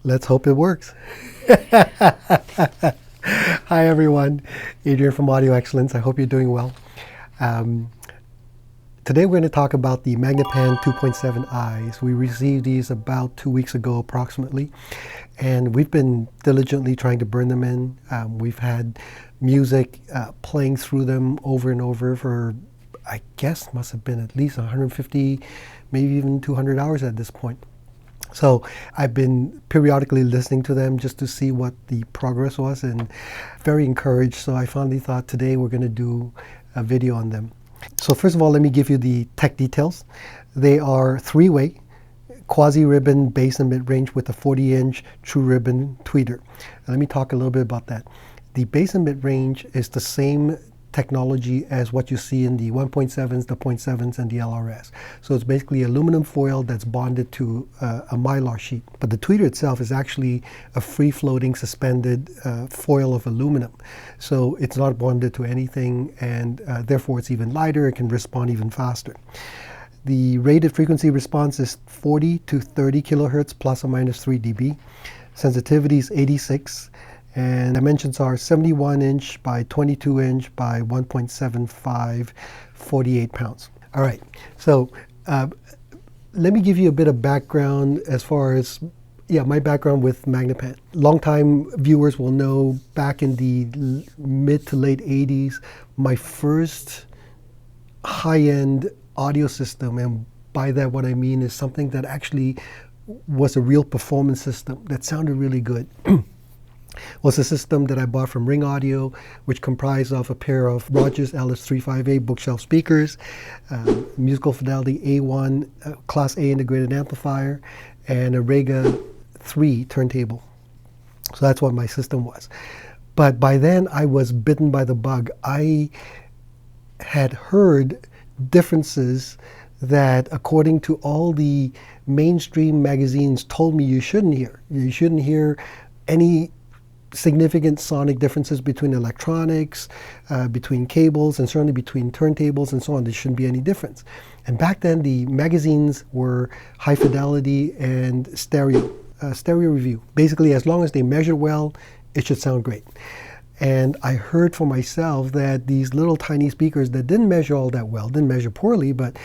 Let's hope it works. Hi everyone, Adrian from Audio Excellence. I hope you're doing well. Today we're going to talk about the Magnepan 2.7i. So we received these about 2 weeks ago approximately, and we've been diligently trying to burn them in. We've had music playing through them over and over for, I guess, must have been at least 150, maybe even 200 hours at this point. So I've been periodically listening to them just to see what the progress was, and very encouraged. So I finally thought today we're going to do a video on them. So first of all, let me give you the tech details. They are three-way, quasi-ribbon bass and mid-range with a 40-inch true ribbon tweeter. And let me talk a little bit about that. The bass and mid-range is the same technology as what you see in the 1.7s, the 0.7s, and the LRS. So it's basically aluminum foil that's bonded to a mylar sheet. But the tweeter itself is actually a free-floating suspended foil of aluminum. So it's not bonded to anything, and therefore it's even lighter. It can respond even faster. The rated frequency response is 40 to 30 kilohertz plus or minus 3 dB. Sensitivity is 86. And dimensions are 71-inch by 22-inch by 1.75, 48 pounds. All right, so let me give you a bit of background as far as, my background with Magnepan. Longtime viewers will know back in the mid to late 80s, my first high-end audio system, and by that what I mean is something that actually was a real performance system that sounded really good. Was a system that I bought from Ring Audio, which comprised of a pair of Rogers LS35A bookshelf speakers, musical fidelity A1 Class A integrated amplifier, and a Rega 3 turntable. So that's what my system was. But by then I was bitten by the bug. I had heard differences that, according to all the mainstream magazines, told me you shouldn't hear. You shouldn't hear any significant sonic differences between electronics, between cables, and certainly between turntables and so on. There shouldn't be any difference. And back then the magazines were high fidelity and stereo review. Basically, as long as they measure well, it should sound great. And I heard for myself that these little tiny speakers that didn't measure all that well, didn't measure poorly, but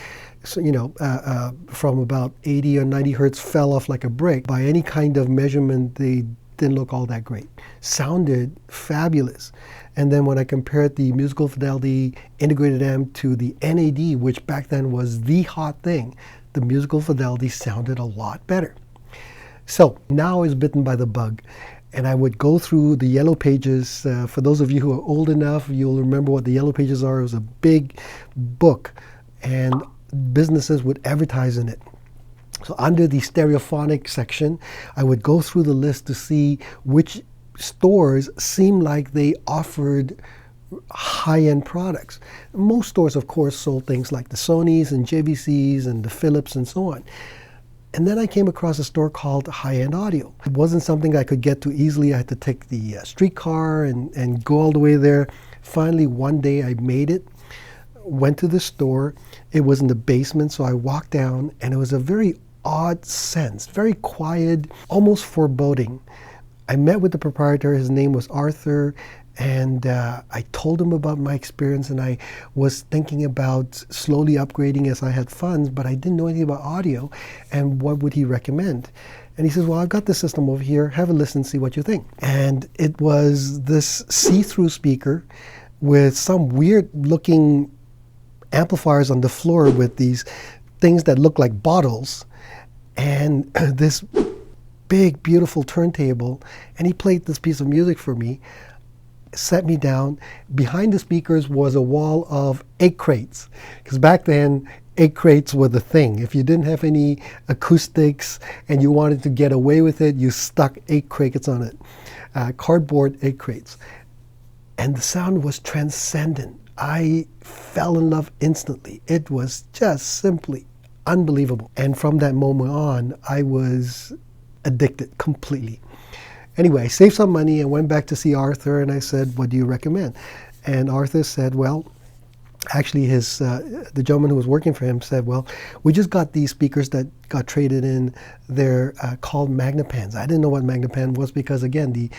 from about 80 or 90 hertz fell off like a brick. By any kind of measurement, they didn't look all that great. Sounded fabulous. And then when I compared the musical fidelity integrated amp to the NAD, which back then was the hot thing, the musical fidelity sounded a lot better. So now I was bitten by the bug, and I would go through the yellow pages. For those of you who are old enough, you'll remember what the yellow pages are. It was a big book, and businesses would advertise in it. So under the stereophonic section, I would go through the list to see which stores seemed like they offered high-end products. Most stores, of course, sold things like the Sonys and JVCs and the Philips and so on. And then I came across a store called High-End Audio. It wasn't something I could get to easily. I had to take the streetcar and go all the way there. Finally, one day I made it, went to the store. It was in the basement, so I walked down, and it was a very odd sense, very quiet, almost foreboding. I met with the proprietor. His name was Arthur, and I told him about my experience, and I was thinking about slowly upgrading as I had funds, but I didn't know anything about audio, and what would he recommend? And he says, well, I've got this system over here. Have a listen, see what you think. And it was this see-through speaker with some weird-looking amplifiers on the floor with these things that look like bottles, and this big, beautiful turntable. And he played this piece of music for me, set me down. Behind the speakers was a wall of 8 crates, because back then 8 crates were the thing. If you didn't have any acoustics and you wanted to get away with it, you stuck 8 crates on it, cardboard 8 crates. And the sound was transcendent. I fell in love instantly. It was just simply unbelievable. And from that moment on, I was addicted completely. Anyway, I saved some money and went back to see Arthur, and I said, what do you recommend? And Arthur said, well, Actually, the gentleman who was working for him said, well, we just got these speakers that got traded in. They're called Magnepans. I didn't know what Magnepan was because, again, the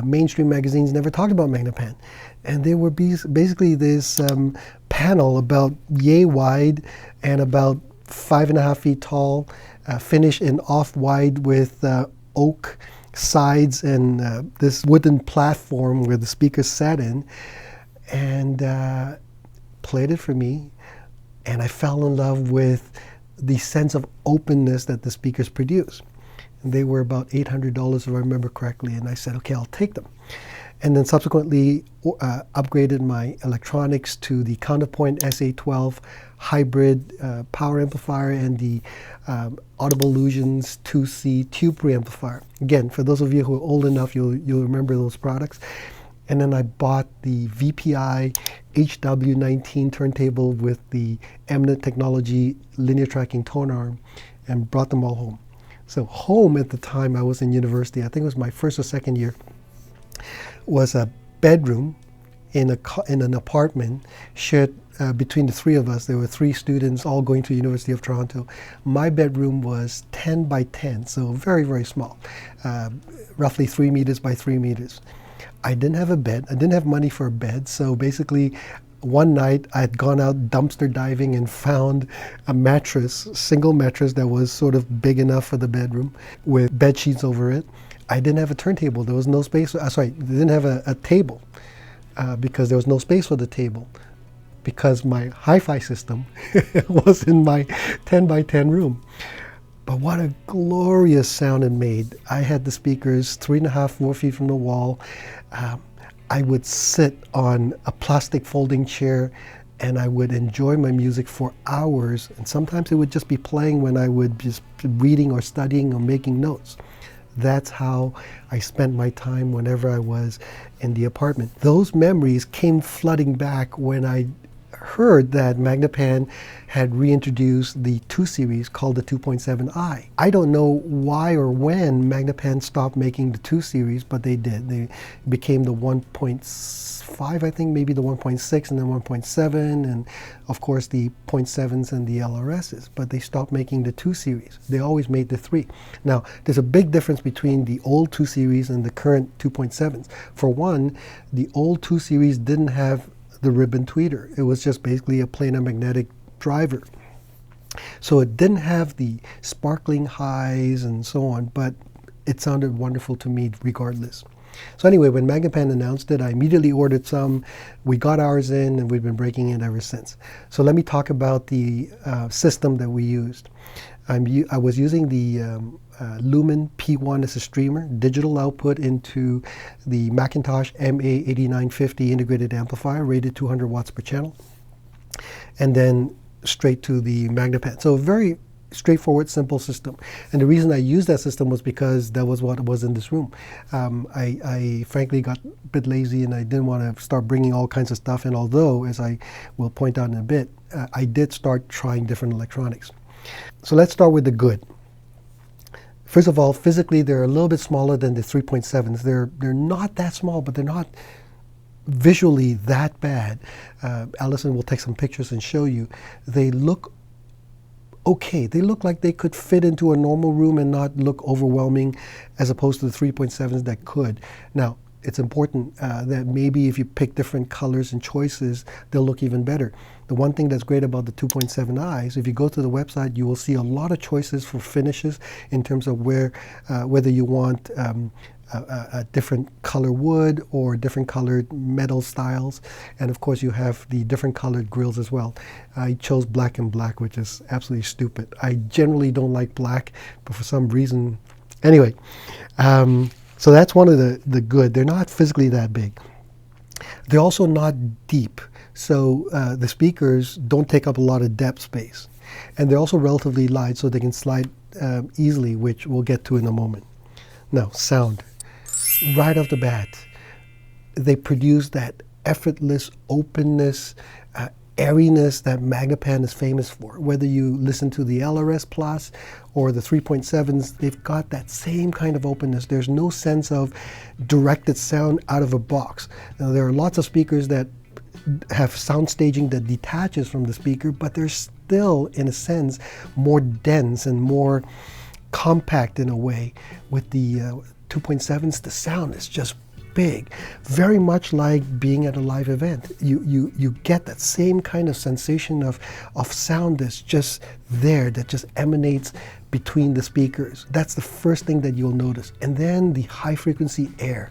mainstream magazines never talked about Magnepan. And they were basically this panel about yay wide and about 5.5 feet tall, finished in off-white with oak sides and this wooden platform where the speakers sat in. And played it for me, and I fell in love with the sense of openness that the speakers produce. And they were about $800 if I remember correctly, and I said, okay, I'll take them. And then subsequently upgraded my electronics to the Counterpoint SA12 hybrid power amplifier and the Audible Illusions 2C tube preamplifier. Again, for those of you who are old enough, you'll remember those products. And then I bought the VPI HW19 turntable with the Eminent Technology linear tracking tone arm and brought them all home. So home at the time I was in university, I think it was my first or second year, was a bedroom in an apartment shared between the three of us. There were 3 students all going to the University of Toronto. My bedroom was 10 by 10, so very, very small, roughly 3 meters by 3 meters. I didn't have a bed. I didn't have money for a bed. So basically, one night I had gone out dumpster diving and found a mattress, single mattress that was sort of big enough for the bedroom with bed sheets over it. I didn't have a turntable. There was no space. Sorry, they didn't have a table because there was no space for the table because my hi-fi system was in my 10 by 10 room. But what a glorious sound it made. I had the speakers 3.5, 4 feet from the wall. I would sit on a plastic folding chair and I would enjoy my music for hours. And sometimes it would just be playing when I would just be reading or studying or making notes. That's how I spent my time whenever I was in the apartment. Those memories came flooding back when I heard that Magnepan had reintroduced the 2 series called the 2.7i. I don't know why or when Magnepan stopped making the 2 series, but they did. They became the 1.5, I think, maybe the 1.6 and then 1.7, and of course the 0.7s and the LRSs, but they stopped making the 2 series. They always made the 3. Now, there's a big difference between the old 2 series and the current 2.7s. For one, the old 2 series didn't have the ribbon tweeter. It was just basically a planar magnetic driver. So it didn't have the sparkling highs and so on, but it sounded wonderful to me regardless. So anyway, when Magnepan announced it, I immediately ordered some. We got ours in and we've been breaking it ever since. So let me talk about the system that we used. I was using the Lumen P1 as a streamer, digital output into the Macintosh MA8950 integrated amplifier, rated 200 watts per channel, and then straight to the Magnepan. So a very straightforward, simple system. And the reason I used that system was because that was what was in this room. I frankly got a bit lazy and I didn't want to start bringing all kinds of stuff in, although, as I will point out in a bit, I did start trying different electronics. So let's start with the good. First of all, physically, they're a little bit smaller than the 3.7s. They're not that small, but they're not visually that bad. Allison will take some pictures and show you. They look okay. They look like they could fit into a normal room and not look overwhelming as opposed to the 3.7s that could. Now, it's important that maybe if you pick different colors and choices, they'll look even better. The one thing that's great about the 2.7i's, if you go to the website, you will see a lot of choices for finishes in terms of whether you want a different color wood or different colored metal styles. And of course, you have the different colored grills as well. I chose black and black, which is absolutely stupid. I generally don't like black, but for some reason, anyway. So that's one of the good. They're not physically that big. They're also not deep. So the speakers don't take up a lot of depth space. And they're also relatively light, so they can slide easily, which we'll get to in a moment. Now, sound. Right off the bat, they produce that effortless openness, airiness that Magnepan is famous for. Whether you listen to the LRS Plus or the 3.7s, they've got that same kind of openness. There's no sense of directed sound out of a box. Now, there are lots of speakers that have sound staging that detaches from the speaker, but they're still, in a sense, more dense and more compact in a way. With the 2.7s, the sound is just big, very much like being at a live event. You get that same kind of sensation of sound that's just there, that just emanates between the speakers. That's the first thing that you'll notice. And then the high frequency air.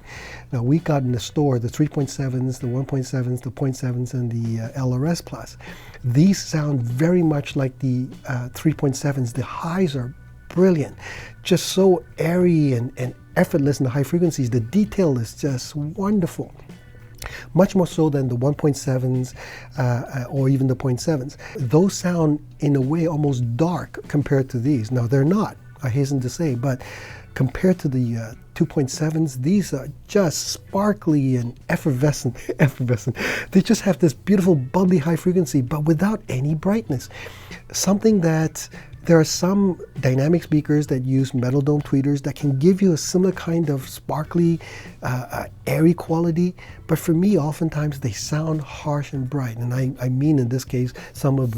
Now we got in the store the 3.7s, the 1.7s, the 0.7s, and the LRS Plus. These sound very much like the 3.7s. The highs are brilliant, just so airy and effortless in the high frequencies. The detail is just wonderful. Much more so than the 1.7s or even the 0.7s. Those sound, in a way, almost dark compared to these. Now, they're not, I hasten to say, but compared to the 2.7s, these are just sparkly and effervescent. They just have this beautiful, bubbly high frequency, but without any brightness. Something that there are some dynamic speakers that use metal dome tweeters that can give you a similar kind of sparkly, airy quality. But for me, oftentimes they sound harsh and bright. And I mean, in this case, some of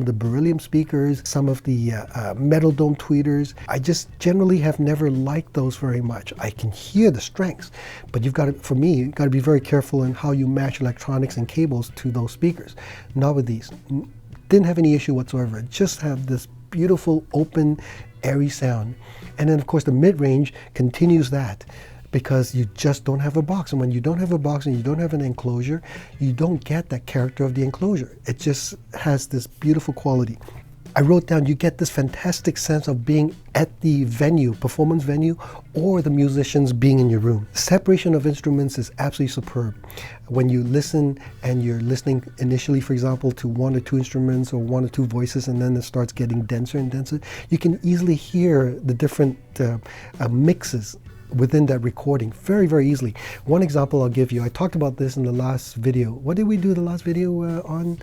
the beryllium speakers, some of the metal dome tweeters. I just generally have never liked those very much. I can hear the strengths, but you've got to, for me, you've got to be very careful in how you match electronics and cables to those speakers. Not with these. Didn't have any issue whatsoever. Just have this beautiful, open, airy sound. And then, of course, the mid-range continues that, because you just don't have a box. And when you don't have a box and you don't have an enclosure, you don't get that character of the enclosure. It just has this beautiful quality. I wrote down, you get this fantastic sense of being at the venue, performance venue, or the musicians being in your room. Separation of instruments is absolutely superb. When you listen and you're listening initially, for example, to one or two instruments or one or two voices, and then it starts getting denser and denser, you can easily hear the different mixes within that recording very, very easily. One example I'll give you, I talked about this in the last video. What did we do the last video on?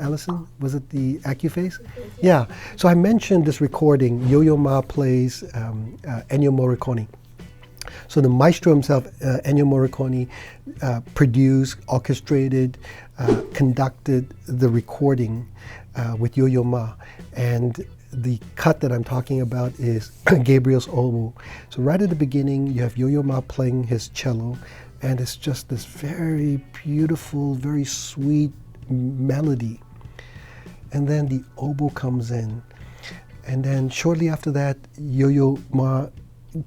Allison, was it the AccuFace? Yeah. So I mentioned this recording. Yo-Yo Ma plays Ennio Morricone. So the maestro himself, Ennio Morricone, produced, orchestrated, conducted the recording with Yo-Yo Ma. And the cut that I'm talking about is Gabriel's oboe. So right at the beginning, you have Yo-Yo Ma playing his cello, and it's just this very beautiful, very sweet melody. And then the oboe comes in. And then shortly after that, Yo-Yo Ma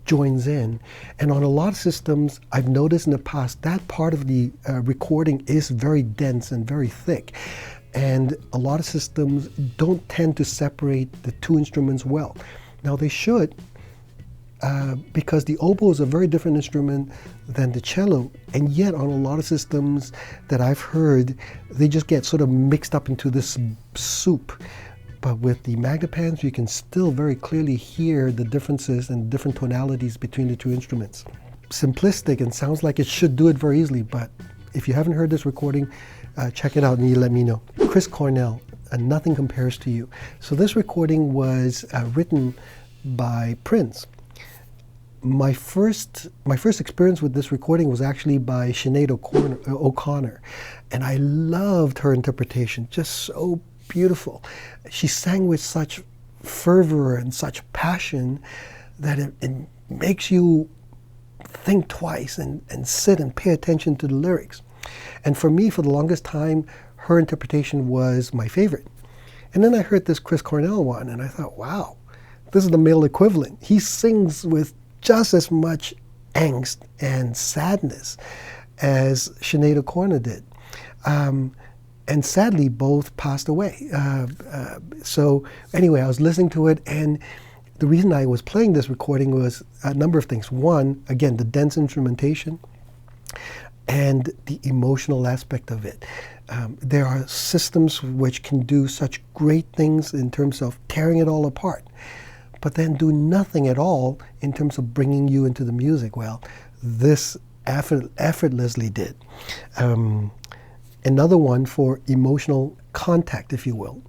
joins in. And on a lot of systems, I've noticed in the past, that part of the recording is very dense and very thick. And a lot of systems don't tend to separate the two instruments well. Now they should, because the oboe is a very different instrument than the cello, and yet on a lot of systems that I've heard, they just get sort of mixed up into this soup. But with the Magnepans, you can still very clearly hear the differences and different tonalities between the two instruments. Simplistic and sounds like it should do it very easily, but if you haven't heard this recording, check it out and you let me know. Chris Cornell, Nothing Compares to You. So this recording was written by Prince. My first experience with this recording was actually by Sinead O'Connor, and I loved her interpretation, just so beautiful. She sang with such fervor and such passion that it makes you think twice and sit and pay attention to the lyrics. And for me, for the longest time, her interpretation was my favorite. And then I heard this Chris Cornell one, and I thought, wow, this is the male equivalent. He sings with just as much angst and sadness as Sinead O'Connor did. And sadly, both passed away. So anyway, I was listening to it, and the reason I was playing this recording was a number of things. One, again, the dense instrumentation and the emotional aspect of it. There are systems which can do such great things in terms of tearing it all apart, but then do nothing at all in terms of bringing you into the music. Well, this effortlessly did. Another one for emotional contact, if you will.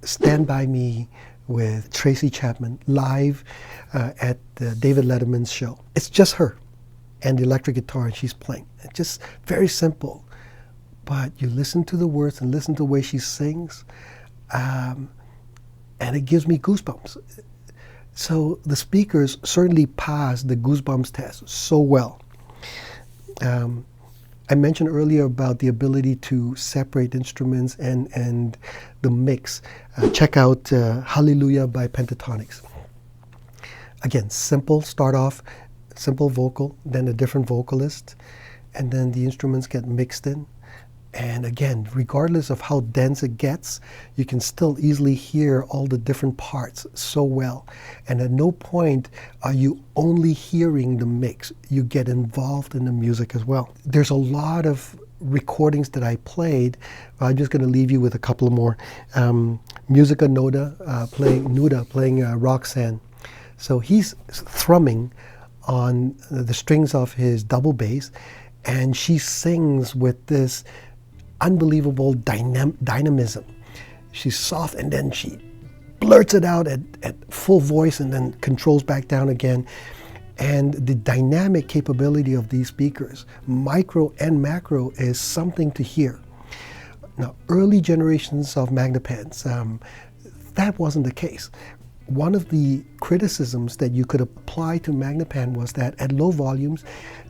Stand By Me with Tracy Chapman live at David Letterman's show. It's just her and the electric guitar, and she's playing. It's just very simple, but you listen to the words and listen to the way she sings, and it gives me goosebumps. So the speakers certainly passed the goosebumps test so well. I mentioned earlier about the ability to separate instruments and the mix. Check out Hallelujah by Pentatonics. Again, simple, start off, simple vocal, then a different vocalist, and then the instruments get mixed in. And again, regardless of how dense it gets, you can still easily hear all the different parts so well. And at no point are you only hearing the mix. You get involved in the music as well. There's a lot of recordings that I played. I'm just going to leave you with a couple more. Musica Nuda playing Roxanne. So he's thrumming on the strings of his double bass, and she sings with this unbelievable dynamism. She's soft, and then she blurts it out at full voice and then controls back down again. And the dynamic capability of these speakers, micro and macro, is something to hear. Now, early generations of Magnepans, that wasn't the case. One of the criticisms that you could apply to Magnepan was that at low volumes,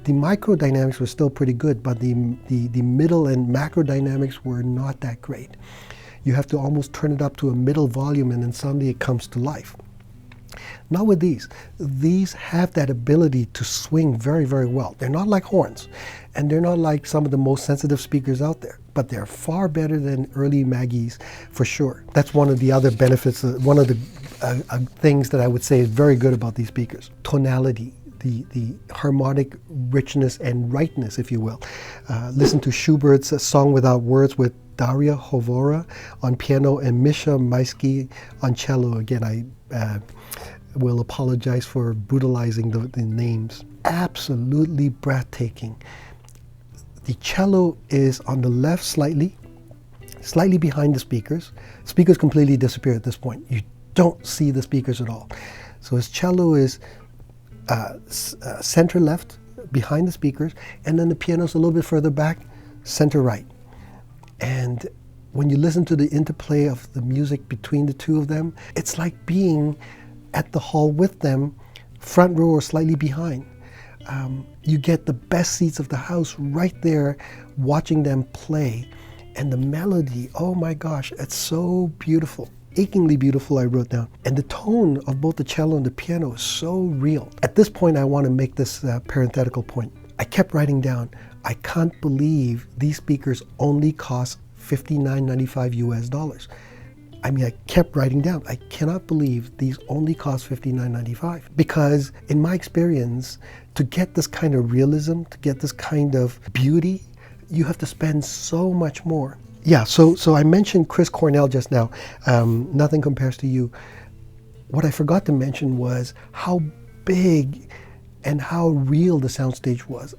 the micro dynamics were still pretty good, but the middle and macro dynamics were not that great. You have to almost turn it up to a middle volume, and then suddenly it comes to life. Not with these. These have that ability to swing very, very well. They're not like horns, and they're not like some of the most sensitive speakers out there, but they're far better than early Maggies for sure. That's one of the other benefits, one of the things that I would say is very good about these speakers. Tonality, the harmonic richness and rightness, if you will. Listen to Schubert's Song Without Words with Daria Hovora on piano and Misha Maisky on cello. Again, I will apologize for brutalizing the names. Absolutely breathtaking. The cello is on the left slightly behind the speakers. Speakers completely disappear at this point. You don't see the speakers at all. So his cello is center left behind the speakers, and then the piano's a little bit further back, center right. And when you listen to the interplay of the music between the two of them, it's like being at the hall with them, front row or slightly behind. You get the best seats of the house right there watching them play. And the melody, oh my gosh, it's so beautiful. Achingly beautiful, I wrote down. And the tone of both the cello and the piano is so real. At this point, I want to make this parenthetical point. I kept writing down, I can't believe these speakers only cost $59.95 US. I mean, I kept writing down, I cannot believe these only cost $59.95. Because in my experience, to get this kind of realism, to get this kind of beauty, you have to spend so much more. Yeah, so I mentioned Chris Cornell just now. Nothing compares to you. What I forgot to mention was how big and how real the soundstage was.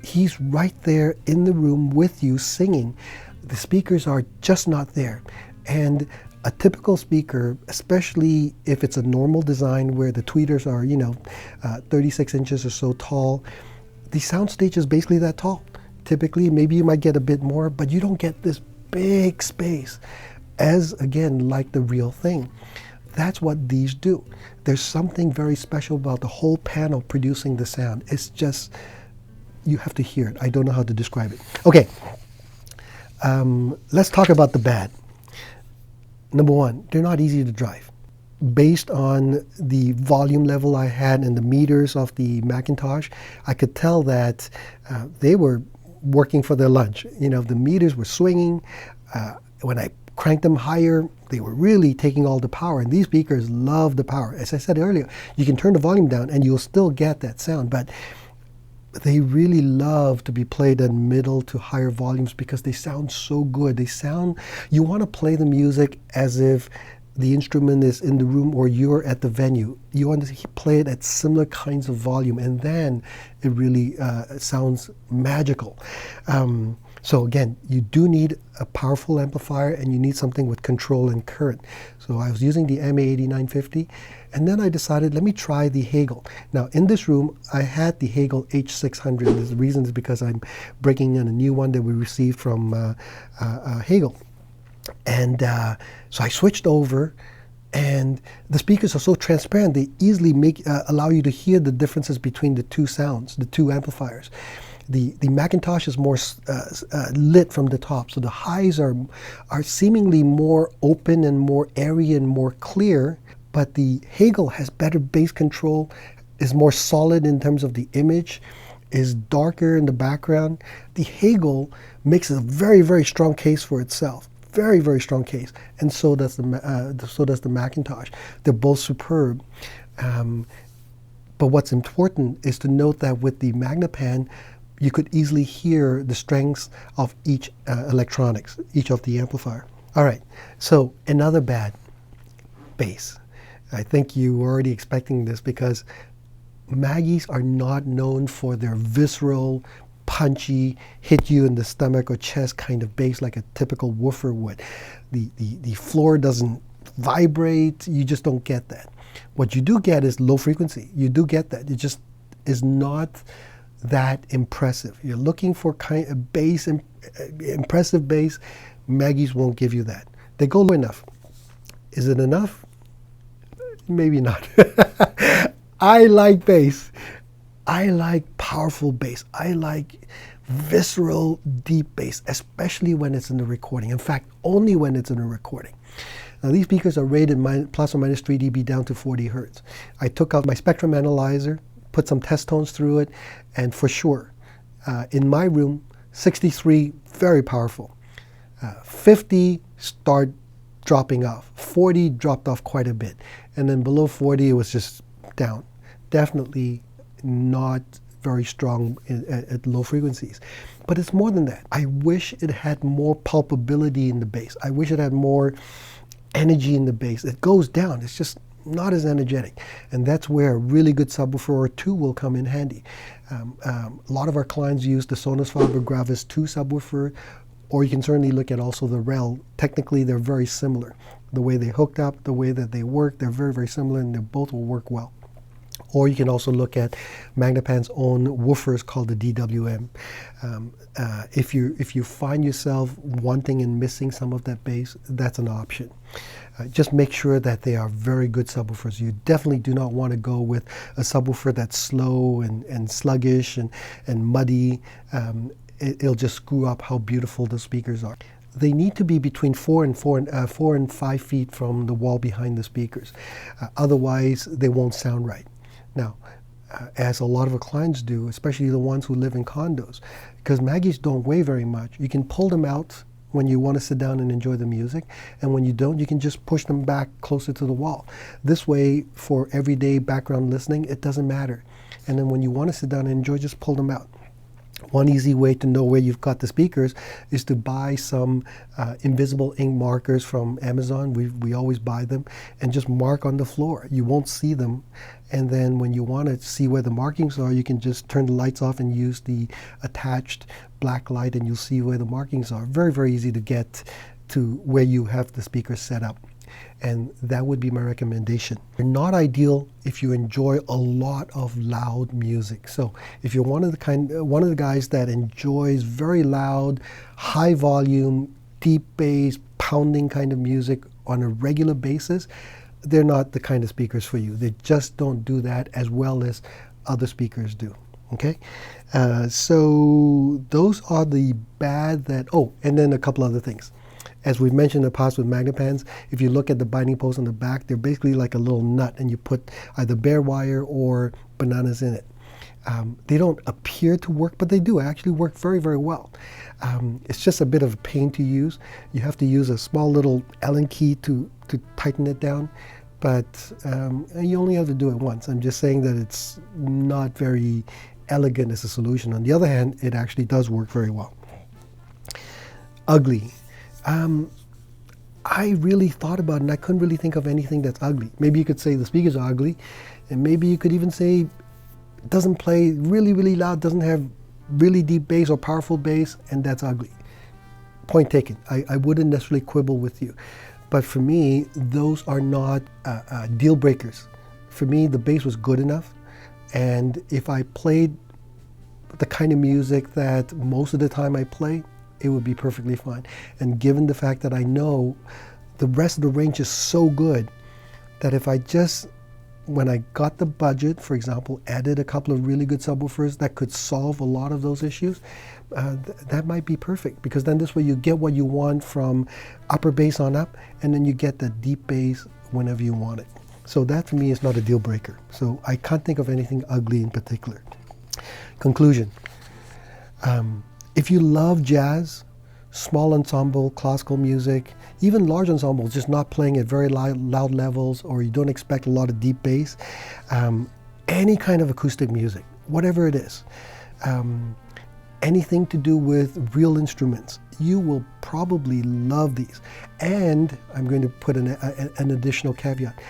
He's right there in the room with you singing. The speakers are just not there. And a typical speaker, especially if it's a normal design where the tweeters are, 36 inches or so tall, the soundstage is basically that tall. Typically, maybe you might get a bit more, but you don't get this big space as, again, like the real thing. That's what these do. There's something very special about the whole panel producing the sound. It's just, you have to hear it. I don't know how to describe it. Okay, let's talk about the bad. Number one, they're not easy to drive. Based on the volume level I had and the meters of the Macintosh, I could tell that they were working for their lunch. The meters were swinging. When I cranked them higher, they were really taking all the power. And these speakers love the power. As I said earlier, you can turn the volume down and you'll still get that sound. But they really love to be played at middle to higher volumes because they sound so good. You want to play the music as if the instrument is in the room or you're at the venue. You want to play it at similar kinds of volume, and then it really sounds magical. So again, you do need a powerful amplifier, and you need something with control and current. So I was using the MA8950, And then I decided, let me try the Hagel. Now, in this room, I had the Hagel H600. The reason is because I'm breaking in a new one that we received from Hagel. And so I switched over, and the speakers are so transparent, they easily allow you to hear the differences between the two sounds, the two amplifiers. The Macintosh is more lit from the top, so the highs are seemingly more open and more airy and more clear, but the Hagel has better bass control, is more solid in terms of the image, is darker in the background. The Hagel makes a very, very strong case for itself. Very, very strong case, and so does the Macintosh. They're both superb. But what's important is to note that with the Magnepan, you could easily hear the strengths of each electronics, each of the amplifier. All right, so another bad, bass. I think you were already expecting this because Maggies are not known for their visceral, punchy, hit you in the stomach or chest kind of bass like a typical woofer would. The floor doesn't vibrate. You just don't get that. What you do get is low frequency. You do get that. It just is not that impressive. You're looking for kind of bass, impressive bass. Maggies won't give you that. They go low enough. Is it enough? Maybe not. I like bass. I like powerful bass. I like visceral, deep bass, especially when it's in the recording. In fact, only when it's in a recording. Now, these speakers are rated plus or minus 3 dB down to 40 hertz. I took out my spectrum analyzer, put some test tones through it, and for sure, in my room, 63, very powerful. 50 start dropping off. 40 dropped off quite a bit. And then below 40, it was just down. Definitely not very strong at low frequencies. But it's more than that. I wish it had more pulpability in the bass. I wish it had more energy in the bass. It goes down. It's just not as energetic. And that's where a really good subwoofer or two will come in handy. A lot of our clients use the Sonus Faber Gravis 2 subwoofer, or you can certainly look at also the REL. Technically, they're very similar. The way they hooked up, the way that they work, they're very, very similar, and they both will work well. Or you can also look at Magnepan's own woofers called the DWM. If you find yourself wanting and missing some of that bass, that's an option. Just make sure that they are very good subwoofers. You definitely do not want to go with a subwoofer that's slow and sluggish and muddy. It'll just screw up how beautiful the speakers are. They need to be between 4 and 5 feet from the wall behind the speakers. Otherwise, they won't sound right. Now, as a lot of our clients do, especially the ones who live in condos, because Maggies don't weigh very much, you can pull them out when you want to sit down and enjoy the music, and when you don't, you can just push them back closer to the wall. This way, for everyday background listening, it doesn't matter. And then when you want to sit down and enjoy, just pull them out. One easy way to know where you've got the speakers is to buy some invisible ink markers from Amazon. We always buy them, and just mark on the floor. You won't see them. And then when you want to see where the markings are, you can just turn the lights off and use the attached black light, and you'll see where the markings are. Very, very easy to get to where you have the speakers set up. And that would be my recommendation. They're not ideal if you enjoy a lot of loud music. So if you're one of the guys that enjoys very loud, high volume, deep bass, pounding kind of music on a regular basis, they're not the kind of speakers for you. They just don't do that as well as other speakers do. Okay, so those are the bad that. Oh, and then a couple other things. As we've mentioned in the past with Magnepans, if you look at the binding posts on the back, they're basically like a little nut, and you put either bare wire or bananas in it. They don't appear to work, but they do actually work very, very well. It's just a bit of a pain to use. You have to use a small little Allen key to tighten it down, but you only have to do it once. I'm just saying that it's not very elegant as a solution. On the other hand, it actually does work very well. Ugly. I really thought about it, and I couldn't really think of anything that's ugly. Maybe you could say the speakers are ugly, and maybe you could even say it doesn't play really, really loud, doesn't have really deep bass or powerful bass, and that's ugly. Point taken. I wouldn't necessarily quibble with you. But for me, those are not deal breakers. for me, the bass was good enough. And if I played the kind of music that most of the time I play, it would be perfectly fine. And given the fact that I know the rest of the range is so good that if I just, when I got the budget, for example, added a couple of really good subwoofers that could solve a lot of those issues, that might be perfect, because then this way you get what you want from upper bass on up, and then you get the deep bass whenever you want it. So that for me is not a deal breaker. So I can't think of anything ugly in particular. Conclusion. If you love jazz, small ensemble, classical music, even large ensembles, just not playing at very loud levels, or you don't expect a lot of deep bass, any kind of acoustic music, whatever it is, anything to do with real instruments, you will probably love these. And I'm going to put an additional caveat.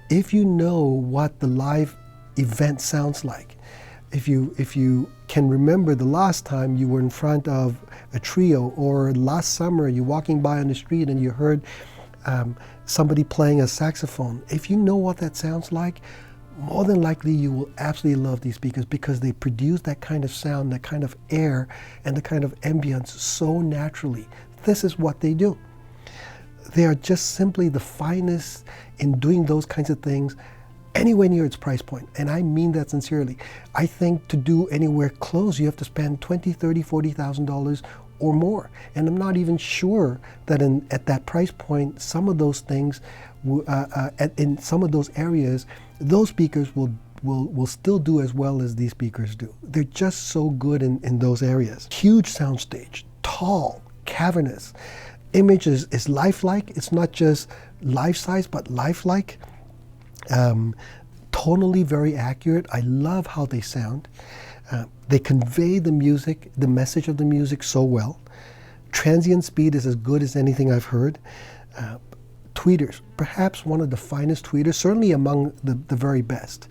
If you know what the live event sounds like, if you can remember the last time you were in front of a trio, or last summer you're walking by on the street and you heard somebody playing a saxophone, if you know what that sounds like, more than likely you will absolutely love these speakers, because they produce that kind of sound, that kind of air, and the kind of ambience so naturally. This is what they do. They are just simply the finest in doing those kinds of things anywhere near its price point. And I mean that sincerely. I think to do anywhere close, you have to spend $20,000, $30,000, $40,000 or more. And I'm not even sure that at that price point, some of those things, in some of those areas, those speakers will still do as well as these speakers do. They're just so good in those areas. Huge soundstage, tall, cavernous. Image is lifelike. It's not just life-size, but lifelike. Tonally very accurate. I love how they sound. They convey the music, the message of the music so well. Transient speed is as good as anything I've heard. Tweeters, perhaps one of the finest tweeters, certainly among the very best.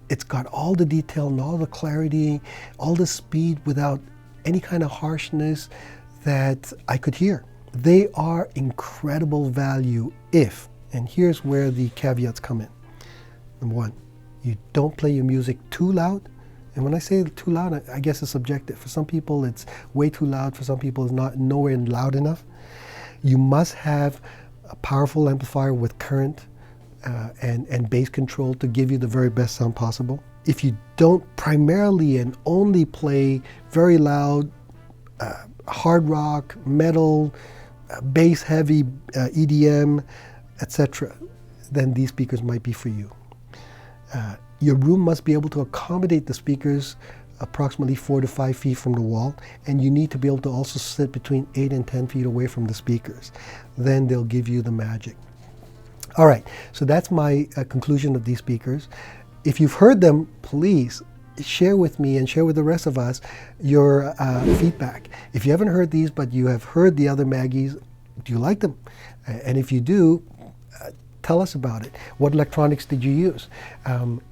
It's got all the detail and all the clarity, all the speed without any kind of harshness that I could hear. They are incredible value if, and here's where the caveats come in. Number one, you don't play your music too loud. And when I say too loud, I guess it's subjective. For some people, it's way too loud. For some people, it's nowhere loud enough. You must have a powerful amplifier with current and bass control to give you the very best sound possible. If you don't primarily and only play very loud, hard rock, metal, bass heavy, EDM, etc., then these speakers might be for you. Your room must be able to accommodate the speakers approximately 4 to 5 feet from the wall, and you need to be able to also sit between 8 and 10 feet away from the speakers. Then they'll give you the magic. All right, so that's my conclusion of these speakers. If you've heard them, please share with me and share with the rest of us your feedback. If you haven't heard these, but you have heard the other Maggies, do you like them? And if you do, tell us about it. What electronics did you use?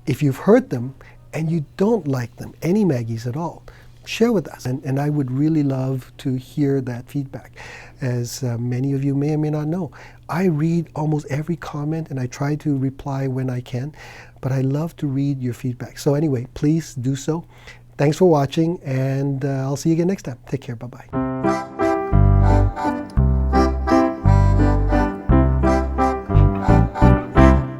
If you've heard them and you don't like them, any Maggies at all, share with us. And I would really love to hear that feedback. As many of you may or may not know, I read almost every comment and I try to reply when I can, but I love to read your feedback. So anyway, please do so. Thanks for watching, and I'll see you again next time. Take care. Bye-bye.